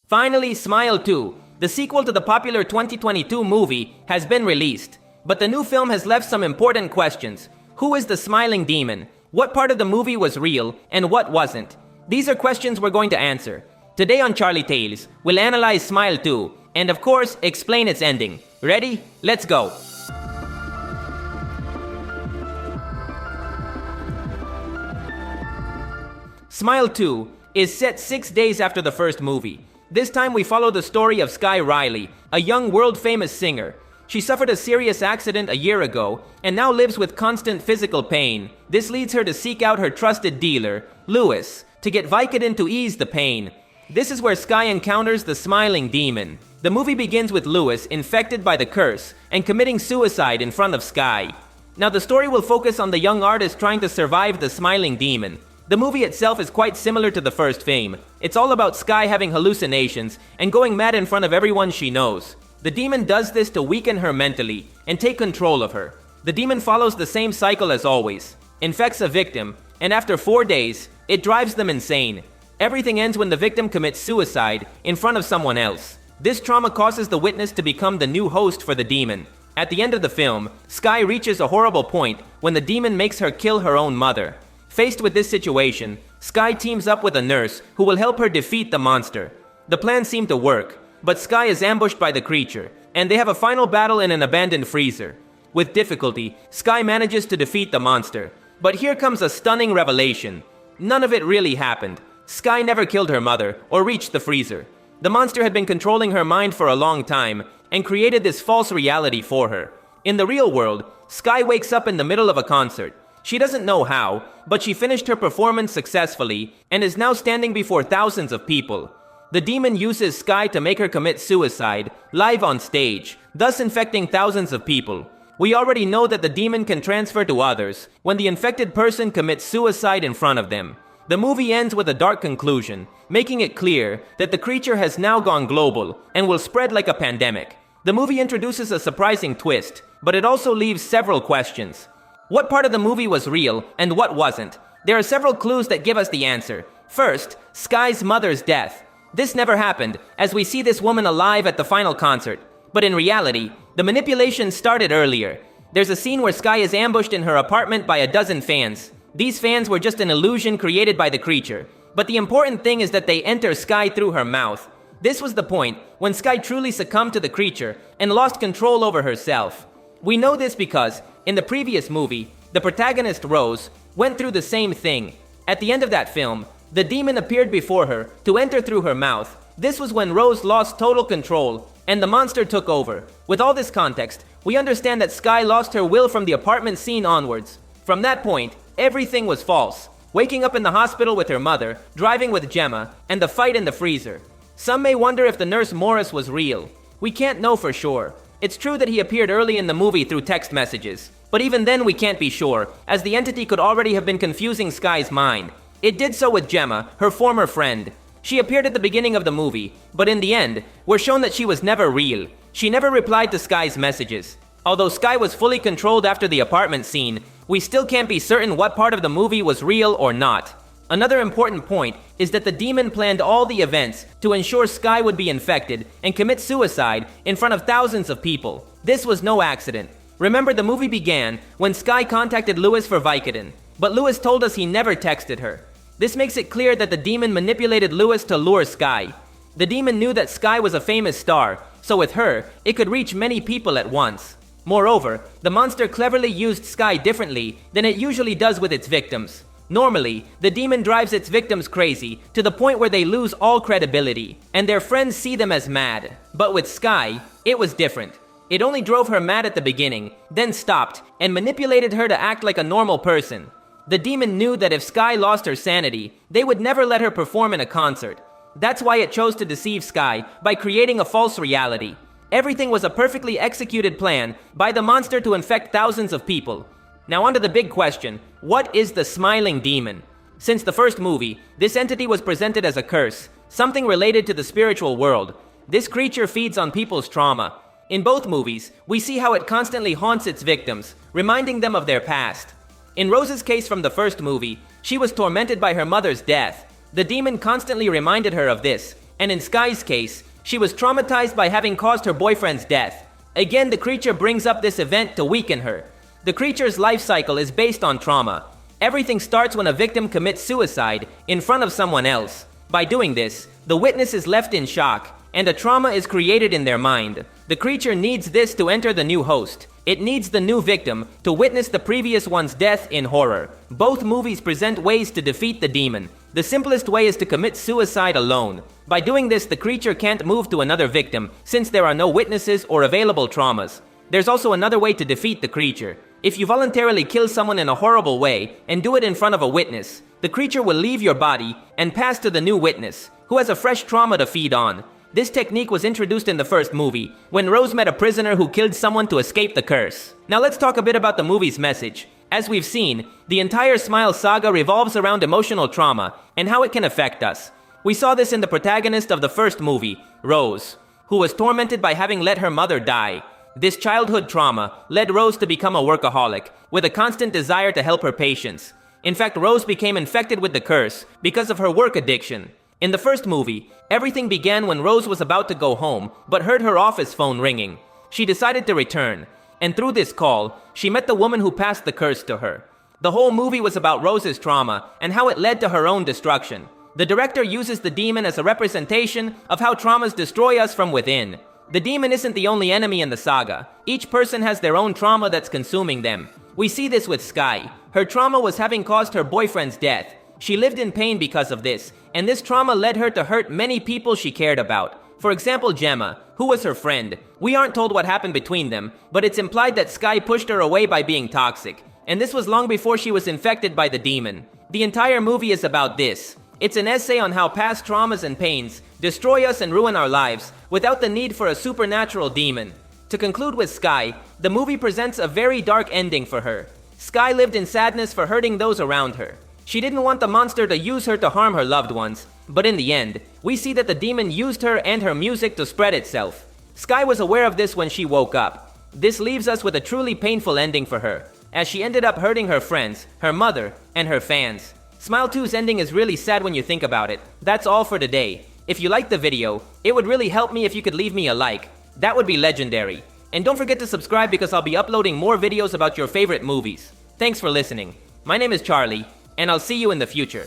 Finally, Smile 2, the sequel to the popular 2022 movie, has been released. But the new film has left some important questions. Who is the smiling demon? What part of the movie was real, and what wasn't? These are questions we're going to answer. Today on Charlietales, we'll analyze Smile 2, and of course, explain its ending. Ready? Let's go! Smile 2 is set 6 days after the first movie. This time we follow the story of Sky Riley, a young world-famous singer. She suffered a serious accident a year ago and now lives with constant physical pain. This leads her to seek out her trusted dealer, Lewis, to get Vicodin to ease the pain. This is where Sky encounters the smiling demon. The movie begins with Lewis infected by the curse and committing suicide in front of Sky. Now the story will focus on the young artist trying to survive the smiling demon. The movie itself is quite similar to the first film. It's all about Sky having hallucinations and going mad in front of everyone she knows. The demon does this to weaken her mentally and take control of her. The demon follows the same cycle as always, infects a victim, and after 4 days, it drives them insane. Everything ends when the victim commits suicide in front of someone else. This trauma causes the witness to become the new host for the demon. At the end of the film, Sky reaches a horrible point when the demon makes her kill her own mother. Faced with this situation, Sky teams up with a nurse who will help her defeat the monster. The plan seemed to work, but Sky is ambushed by the creature, and they have a final battle in an abandoned freezer. With difficulty, Sky manages to defeat the monster. But here comes a stunning revelation. None of it really happened. Sky never killed her mother or reached the freezer. The monster had been controlling her mind for a long time and created this false reality for her. In the real world, Sky wakes up in the middle of a concert. She doesn't know how, but she finished her performance successfully and is now standing before thousands of people. The demon uses Sky to make her commit suicide, live on stage, thus infecting thousands of people. We already know that the demon can transfer to others when the infected person commits suicide in front of them. The movie ends with a dark conclusion, making it clear that the creature has now gone global and will spread like a pandemic. The movie introduces a surprising twist, but it also leaves several questions. What part of the movie was real and what wasn't? There are several clues that give us the answer. First, Sky's mother's death. This never happened, as we see this woman alive at the final concert. But in reality, the manipulation started earlier. There's a scene where Sky is ambushed in her apartment by a dozen fans. These fans were just an illusion created by the creature. But the important thing is that they enter Sky through her mouth. This was the point when Sky truly succumbed to the creature and lost control over herself. We know this because, in the previous movie, the protagonist Rose went through the same thing. At the end of that film, the demon appeared before her to enter through her mouth. This was when Rose lost total control and the monster took over. With all this context, we understand that Sky lost her will from the apartment scene onwards. From that point, everything was false. Waking up in the hospital with her mother, driving with Gemma, and the fight in the freezer. Some may wonder if the nurse Morris was real. We can't know for sure. It's true that he appeared early in the movie through text messages, but even then we can't be sure, as the entity could already have been confusing Sky's mind. It did so with Gemma, her former friend. She appeared at the beginning of the movie, but in the end, we're shown that she was never real. She never replied to Sky's messages. Although Sky was fully controlled after the apartment scene, we still can't be certain what part of the movie was real or not. Another important point is that the demon planned all the events to ensure Sky would be infected and commit suicide in front of thousands of people. This was no accident. Remember, the movie began when Sky contacted Lewis for Vicodin, but Lewis told us he never texted her. This makes it clear that the demon manipulated Lewis to lure Sky. The demon knew that Sky was a famous star, so with her, it could reach many people at once. Moreover, the monster cleverly used Sky differently than it usually does with its victims. Normally, the demon drives its victims crazy to the point where they lose all credibility, and their friends see them as mad. But with Sky, it was different. It only drove her mad at the beginning, then stopped, and manipulated her to act like a normal person. The demon knew that if Sky lost her sanity, they would never let her perform in a concert. That's why it chose to deceive Sky by creating a false reality. Everything was a perfectly executed plan by the monster to infect thousands of people. Now onto the big question, what is the smiling demon? Since the first movie, this entity was presented as a curse, something related to the spiritual world. This creature feeds on people's trauma. In both movies, we see how it constantly haunts its victims, reminding them of their past. In Rose's case from the first movie, she was tormented by her mother's death. The demon constantly reminded her of this, And in Sky's case, she was traumatized by having caused her boyfriend's death. Again, the creature brings up this event to weaken her. The creature's life cycle is based on trauma. Everything starts when a victim commits suicide in front of someone else. By doing this, the witness is left in shock, and a trauma is created in their mind. The creature needs this to enter the new host. It needs the new victim to witness the previous one's death in horror. Both movies present ways to defeat the demon. The simplest way is to commit suicide alone. By doing this, the creature can't move to another victim since there are no witnesses or available traumas. There's also another way to defeat the creature. If you voluntarily kill someone in a horrible way and do it in front of a witness, the creature will leave your body and pass to the new witness, who has a fresh trauma to feed on. This technique was introduced in the first movie, when Rose met a prisoner who killed someone to escape the curse. Now let's talk a bit about the movie's message. As we've seen, the entire Smile saga revolves around emotional trauma and how it can affect us. We saw this in the protagonist of the first movie, Rose, who was tormented by having let her mother die. This childhood trauma led Rose to become a workaholic, with a constant desire to help her patients. In fact, Rose became infected with the curse because of her work addiction. In the first movie, everything began when Rose was about to go home, but heard her office phone ringing. She decided to return, and through this call, she met the woman who passed the curse to her. The whole movie was about Rose's trauma and how it led to her own destruction. The director uses the demon as a representation of how traumas destroy us from within. The demon isn't the only enemy in the saga. Each person has their own trauma that's consuming them. We see this with Sky. Her trauma was having caused her boyfriend's death. She lived in pain because of this, and this trauma led her to hurt many people she cared about. For example, Gemma, who was her friend. We aren't told what happened between them, but it's implied that Sky pushed her away by being toxic. And this was long before she was infected by the demon. The entire movie is about this. It's an essay on how past traumas and pains destroy us and ruin our lives without the need for a supernatural demon. To conclude with Sky, the movie presents a very dark ending for her. Sky lived in sadness for hurting those around her. She didn't want the monster to use her to harm her loved ones, but in the end, we see that the demon used her and her music to spread itself. Sky was aware of this when she woke up. This leaves us with a truly painful ending for her, as she ended up hurting her friends, her mother, and her fans. Smile 2's ending is really sad when you think about it. That's all for today. If you liked the video, it would really help me if you could leave me a like. That would be legendary. And don't forget to subscribe because I'll be uploading more videos about your favorite movies. Thanks for listening. My name is Charlie, and I'll see you in the future.